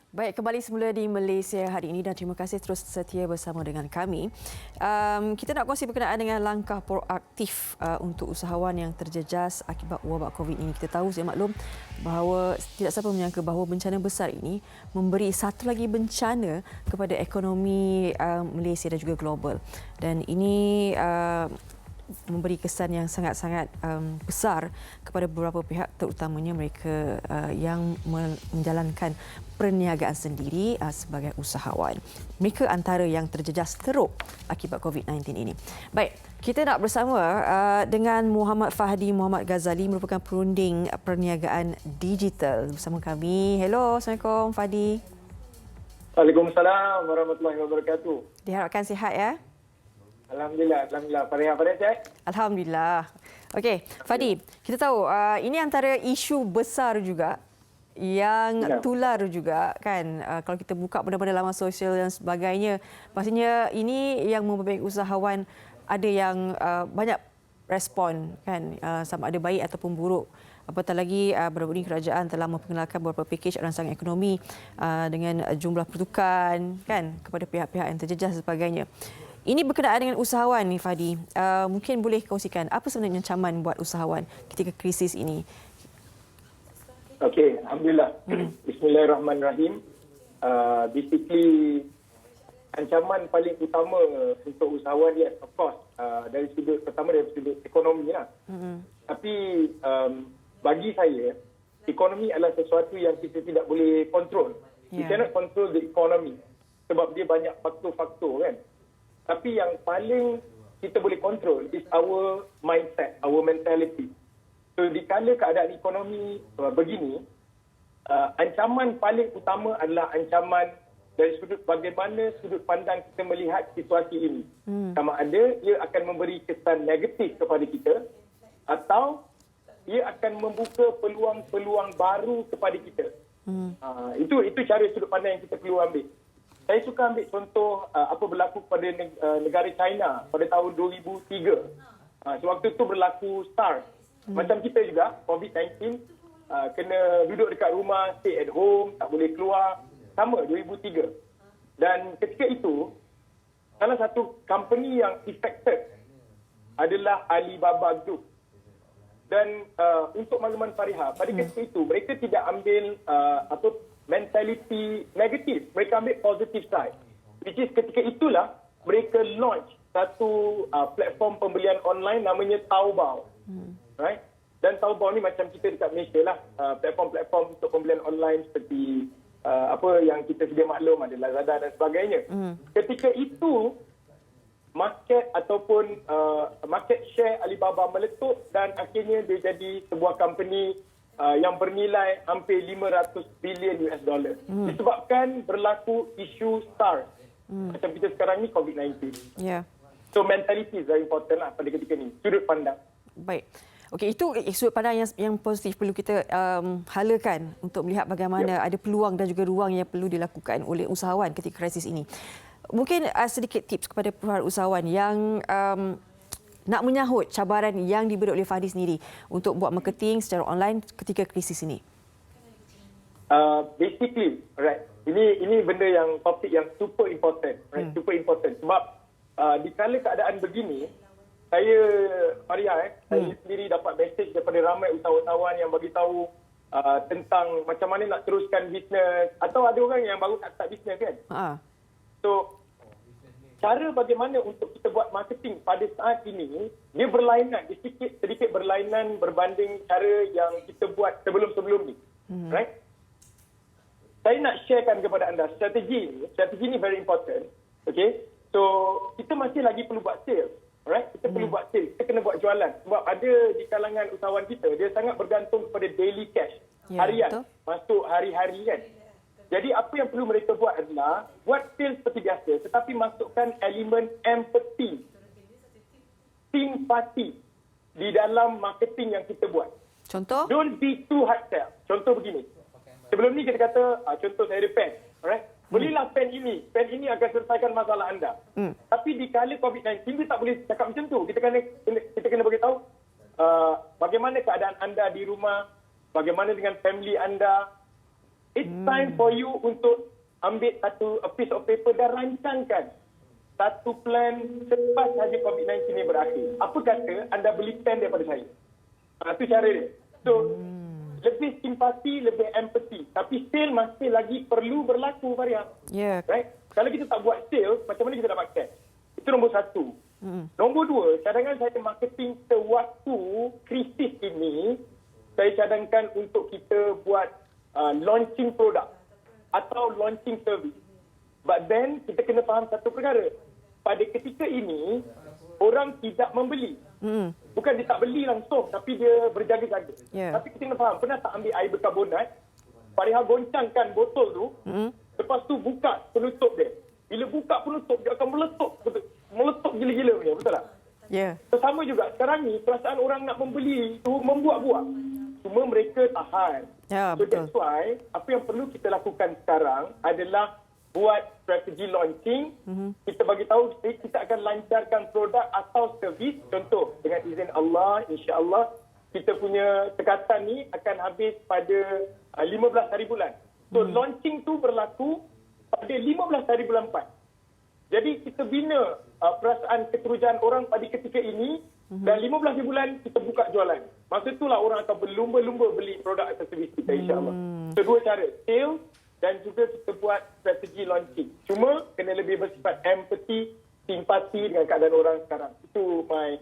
Baik, kembali semula di Malaysia hari ini dan terima kasih terus setia bersama dengan kami. Kita nak kongsi berkenaan dengan langkah proaktif untuk usahawan yang terjejas akibat wabak COVID ini. Kita tahu, saya maklum bahawa tidak siapa menyangka bahawa bencana besar ini memberi satu lagi bencana kepada ekonomi Malaysia dan juga global. Dan ini memberi kesan yang sangat-sangat besar kepada beberapa pihak, terutamanya mereka yang menjalankan perniagaan sendiri sebagai usahawan. Mereka antara yang terjejas teruk akibat COVID-19 ini. Baik, kita nak bersama dengan Muhammad Fahdi Muhammad Ghazali, merupakan perunding perniagaan digital bersama kami. Hello, Assalamualaikum Fahdi. Waalaikumsalam warahmatullahi wabarakatuh. Diharapkan sihat ya. Alhamdulillah. Fariha sihat? Alhamdulillah. Okey, Fahdi, kita tahu ini antara isu besar juga yang tular juga kan. Kalau kita buka benda-benda laman sosial dan sebagainya, pastinya ini yang memperbaiki usahawan ada yang banyak respon kan, sama ada baik ataupun buruk. Apatah lagi baru-baru ini kerajaan telah memperkenalkan beberapa pakej rangsangan ekonomi dengan jumlah pertukaran kan kepada pihak-pihak yang terjejas dan sebagainya. Ini berkenaan dengan usahawan ni Fahdi. Mungkin boleh kongsikan apa sebenarnya ancaman buat usahawan ketika krisis ini? Okey, alhamdulillah. Bismillahirrahmanirrahim. Basically ancaman paling utama untuk usahawan dia of course dari sudut ekonomi lah. Tapi bagi saya ekonomi adalah sesuatu yang kita tidak boleh kontrol. We cannot control the economy sebab dia banyak faktor-faktor kan. Tapi yang paling kita boleh kontrol is our mindset, our mentality. So dikala keadaan ekonomi begini, ancaman paling utama adalah ancaman dari bagaimana sudut pandang kita melihat situasi ini. Sama ada ia akan memberi kesan negatif kepada kita atau ia akan membuka peluang-peluang baru kepada kita. Itu cara sudut pandang yang kita perlu ambil. Saya suka ambil contoh apa berlaku pada negara China pada tahun 2003. Sewaktu itu berlaku SARS. Macam kita juga, COVID-19, kena duduk dekat rumah, stay at home, tak boleh keluar. Sama, 2003. Dan ketika itu, salah satu company yang affected adalah Alibaba Group. Dan untuk makluman Fariha, pada ketika itu, mereka tidak ambil mentality negatif. Mereka ambil positive side. Which is ketika itulah mereka launch satu platform pembelian online namanya Taobao. Right? Dan Taobao ni macam kita dekat Malaysia lah. Platform-platform untuk pembelian online seperti apa yang kita sedia maklum, ada Lazada dan sebagainya. Ketika itu market ataupun market share Alibaba meletup dan akhirnya dia jadi sebuah company yang bernilai hampir 500 bilion US dollar. Disebabkan berlaku isu SARS. Macam kita sekarang ni COVID-19. So mentality is very important lah pada ketika ni. Sudut pandang. Baik. Okey, itu sudut pandang yang positif perlu kita halakan untuk melihat bagaimana ada peluang dan juga ruang yang perlu dilakukan oleh usahawan ketika krisis ini. Mungkin sedikit tips kepada para usahawan yang nak menyahut cabaran yang diberi oleh Fahdi sendiri untuk buat marketing secara online ketika krisis ini. Basically, right. Ini benda yang topik yang super important, right? Super important sebab di kala keadaan begini, saya saya sendiri dapat mesej daripada ramai usahawan yang bagi tahu tentang macam mana nak teruskan bisnes atau ada orang yang baru nak start bisnes kan. So cara bagaimana untuk kita buat marketing pada saat ini, dia berlainan, sedikit berlainan berbanding cara yang kita buat sebelum-sebelum ni. Right? Saya nak sharekan kepada anda strategi ni very important. Okay? So, kita masih lagi perlu buat sales. Right? Kita perlu buat sales. Kita kena buat jualan. Sebab ada di kalangan usahawan kita, dia sangat bergantung kepada daily cash. Harian. Masuk hari-hari kan. Jadi apa yang perlu mereka buat adalah buat sales seperti biasa tetapi masukkan elemen empathy, simpati di dalam marketing yang kita buat. Contoh? Don't be too hard sell. Contoh begini. Sebelum ni kita kata, contoh saya ada pen. Alright? Belilah pen ini. Pen ini akan selesaikan masalah anda. Tapi di kala COVID-19 kita tak boleh cakap macam tu. Kita kena beritahu bagaimana keadaan anda di rumah, bagaimana dengan family anda, It's time for you untuk ambil a piece of paper dan rancangkan satu plan selepas saja COVID-19 ini berakhir. Apa kata anda beli pen daripada saya? Itu cara dia. So, lebih simpati, lebih empathy. Tapi sale masih lagi perlu berlaku, Faria. Ya. Right? Kalau kita tak buat sale, macam mana kita dapat cash? Itu nombor satu. Nombor dua, cadangan saya marketing sewaktu krisis ini, saya cadangkan untuk kita buat launching produk atau launching service. But then, kita kena faham satu perkara. Pada ketika ini, orang tidak membeli. Bukan dia tak beli langsung, tapi dia berjaga-jaga. Yeah. Tapi kita kena faham, pernah tak ambil air berkarbonat, Fariha goncangkan botol tu, lepas tu buka penutup dia. Bila buka penutup, dia akan meletup gila-gila punya, betul tak? Ya. Sama juga, sekarang ni perasaan orang nak membeli itu membuat-buat. Cuma mereka tahan. Ya, So betul. that's why, apa yang perlu kita lakukan sekarang adalah buat strategi launching. Kita bagi tahu kita akan lancarkan produk atau servis. Contoh, dengan izin Allah, insya-Allah kita punya tekatan ni akan habis pada 15 hari bulan. So launching tu berlaku pada 15 hari bulan 4. Jadi kita bina perasaan keterujaan orang pada ketika ini dan 15 hari bulan kita buka jualan. Masa itulah orang akan berlumba-lumba beli produk atau servis kita, insya-Allah. So dua cara, sales dan juga kita buat strategi launching. Cuma kena lebih bersifat empathy, simpati dengan keadaan orang sekarang. Itu my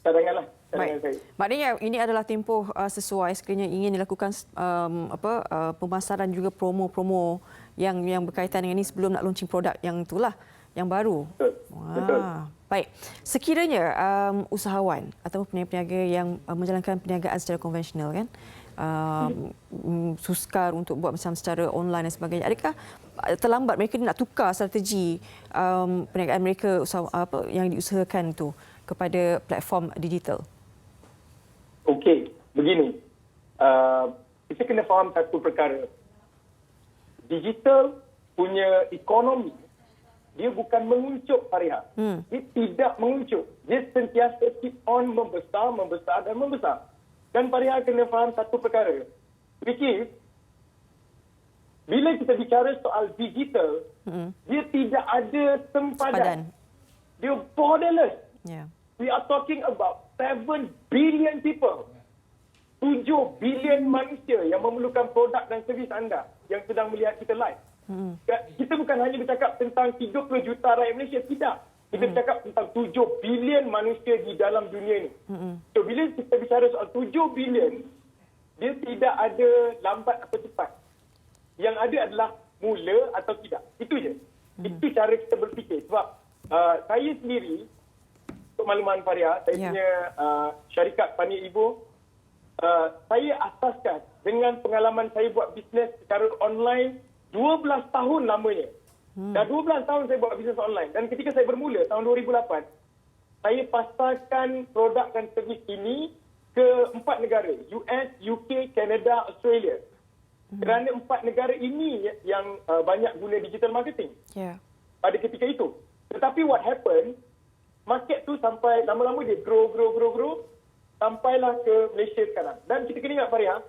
cadangan lah. Cadangan saya. Maknanya ini adalah tempoh sesuai sekiranya ingin dilakukan pemasaran juga promo-promo yang berkaitan dengan ini sebelum nak launching produk yang itulah yang baru. Betul. Betul. Baik. Sekiranya usahawan atau peniaga yang menjalankan perniagaan secara konvensional kan, sukar untuk buat macam secara online dan sebagainya. Adakah terlambat mereka nak tukar strategi perniagaan mereka yang diusahakan itu kepada platform digital? Okey, begini. Kita kena faham satu perkara. Digital punya ekonomi, dia bukan menguncup, Fariha. Dia tidak menguncup. Dia sentiasa keep on membesar, membesar dan membesar. Dan Fariha kena faham satu perkara. Which is, bila kita bicara soal digital, dia tidak ada sempadan. Dia borderless. Yeah. We are talking about 7 billion people. 7 billion manusia yang memerlukan produk dan servis anda yang sedang melihat kita live. Kita bukan hanya bercakap tentang 30 juta rakyat Malaysia, tidak. Kita bercakap tentang 7 bilion manusia di dalam dunia ini. So, bila kita bicara soal 7 bilion, dia tidak ada lambat atau cepat. Yang ada adalah mula atau tidak. Itu je. Itu cara kita berfikir. Sebab saya sendiri, untuk makluman Faria, saya punya syarikat Pania Ibu, saya asaskan dengan pengalaman saya buat bisnes secara online 12 tahun lamanya. Dah 12 tahun saya buat bisnes online. Dan ketika saya bermula tahun 2008, saya pasarkan produk dan servis ini ke 4 negara. US, UK, Canada, Australia. Kerana 4 negara ini yang banyak guna digital marketing. Yeah. Pada ketika itu. Tetapi what happened, market tu sampai lama-lama dia grow. Sampailah ke Malaysia sekarang. Dan kita kena ingat, Fariha,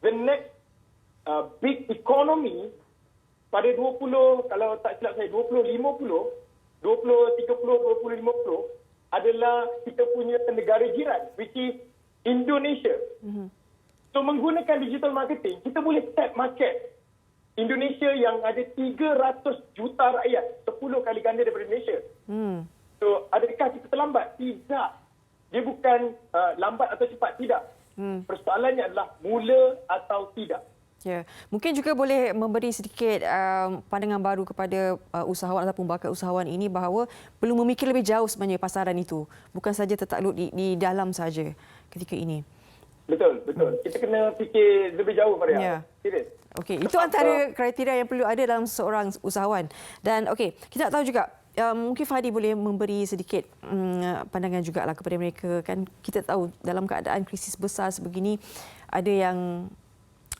the next big economy pada 20, kalau tak silap saya, 2050 adalah kita punya negara jiran, which is Indonesia. So, menggunakan digital marketing, kita boleh tap market Indonesia yang ada 300 juta rakyat, 10 kali ganda daripada Malaysia. So, adakah kita terlambat? Tidak. Dia bukan lambat atau cepat, tidak. Persoalannya adalah mula atau tidak. Ya, mungkin juga boleh memberi sedikit pandangan baru kepada usahawan ataupun bakal usahawan ini bahawa perlu memikir lebih jauh sebenarnya pasaran itu, bukan saja tertakluk di dalam saja ketika ini. Betul. Kita kena fikir lebih jauh, Faria. Ya. Serius. Okey, itu antara kriteria yang perlu ada dalam seorang usahawan. Dan okey, kita nak tahu juga mungkin Fadi boleh memberi sedikit pandangan jugalah kepada mereka, kan kita tahu dalam keadaan krisis besar sebegini ada yang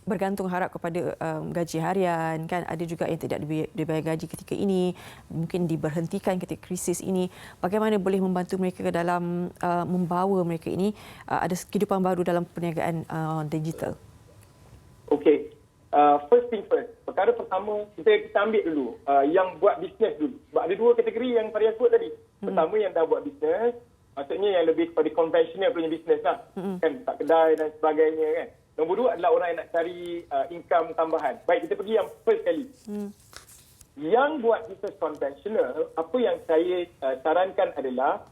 bergantung harap kepada gaji harian, kan ada juga yang tidak dibayar gaji ketika ini, mungkin diberhentikan ketika krisis ini. Bagaimana boleh membantu mereka dalam membawa mereka ini ada kehidupan baru dalam perniagaan digital? Okey, first thing first. Perkara pertama, kita ambil dulu yang buat bisnes dulu. Sebab ada dua kategori yang Faria sebut tadi. Pertama yang dah buat bisnes, maksudnya yang lebih kepada konvensional punya bisnes lah. Kan, tak kedai dan sebagainya kan. Nombor dua adalah orang yang nak cari income tambahan. Baik, kita pergi yang first kali. Yang buat bisnes konvensional, apa yang saya sarankan adalah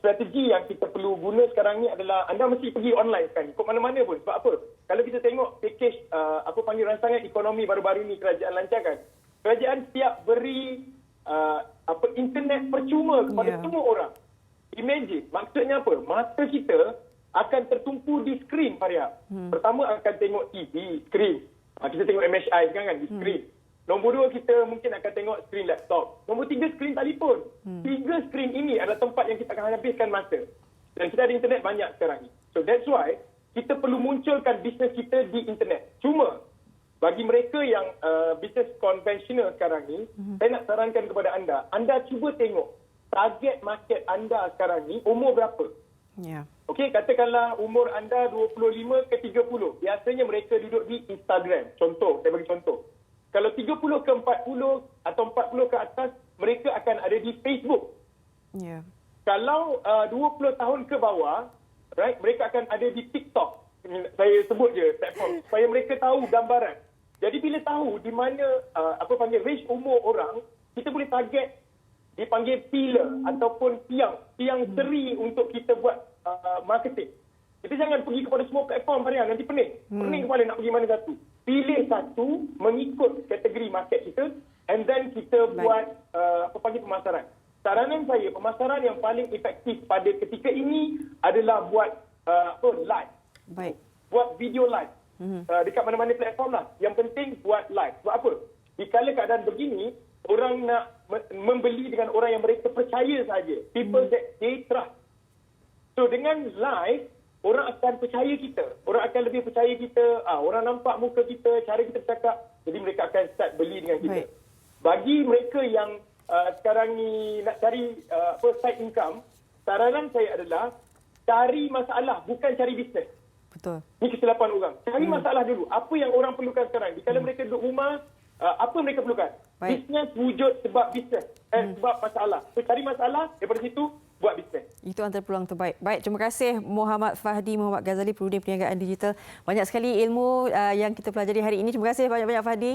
strategi yang kita perlu guna sekarang ni adalah anda mesti pergi online sekarang, ikut mana-mana pun. Sebab apa? Kalau kita tengok package rancangan ekonomi baru-baru ni kerajaan lancarkan, kerajaan siap beri internet percuma kepada semua orang. Imagine, maksudnya apa? Mata kita akan tertumpu di skrin, Faria. Pertama akan tengok TV, skrin. Kita tengok MHI sekarang kan, di skrin. Nombor dua, kita mungkin akan tengok skrin laptop. Nombor tiga, skrin telefon. Tiga skrin ini adalah tempat yang kita akan habiskan masa. Dan kita ada internet banyak sekarang ni. So that's why kita perlu munculkan bisnes kita di internet. Cuma, bagi mereka yang bisnes konvensional sekarang ni, saya nak sarankan kepada anda cuba tengok target market anda sekarang ni umur berapa. Okey, katakanlah umur anda 25 ke 30. Biasanya mereka duduk di Instagram. Contoh, saya bagi contoh. Kalau 30 ke 40 atau 40 ke atas, mereka akan ada di Facebook. Kalau 20 tahun ke bawah, right, mereka akan ada di TikTok. Saya sebut je platform supaya mereka tahu gambaran. Jadi bila tahu di mana range umur orang, kita boleh target dipanggil pillar ataupun tiang seri untuk kita buat marketing. Kita jangan pergi kepada semua platform, Faria, nanti pening. Pening kepala nak pergi mana satu. Pilih satu mengikut kategori market kita and then kita buat pemasaran. Saranan saya, pemasaran yang paling efektif pada ketika ini adalah buat live. Buat video live. Dekat mana-mana platform lah. Yang penting buat live. Sebab apa? Di kala keadaan begini, orang nak membeli dengan orang yang mereka percaya saja. People that they trust. So dengan live, orang akan percaya kita. Orang akan lebih percaya kita. Orang nampak muka kita, cara kita bercakap. Jadi mereka akan start beli dengan kita. Bagi mereka yang sekarang ni nak cari side income, saranan saya adalah cari masalah, bukan cari bisnes. Betul. Ini kesilapan orang. Cari masalah dulu. Apa yang orang perlukan sekarang? Kalau mereka duduk rumah, apa mereka perlukan? Bisnes wujud sebab bisnes. Sebab masalah. So cari masalah, daripada situ buat bisnes. Itu antara peluang terbaik. Baik, terima kasih Muhammad Fahdi Muhammad Ghazali, Perudin Perniagaan Digital. Banyak sekali ilmu yang kita pelajari hari ini. Terima kasih banyak-banyak Fahdi.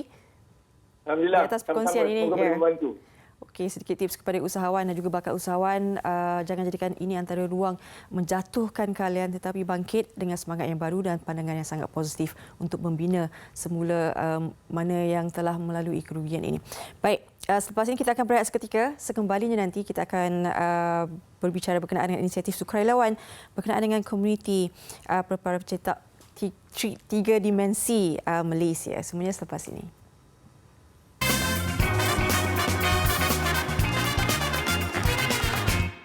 Alhamdulillah. Atas perkongsian ini. Semoga membantu. Okey, sedikit tips kepada usahawan dan juga bakal usahawan. Jangan jadikan ini antara ruang menjatuhkan kalian, tetapi bangkit dengan semangat yang baru dan pandangan yang sangat positif untuk membina semula mana yang telah melalui kerugian ini. Baik, selepas ini kita akan berehat seketika. Sekembalinya nanti kita akan berbicara berkenaan dengan inisiatif sukarelawan berkenaan dengan komuniti para pencetak 3 dimensi Malaysia. Semuanya selepas ini.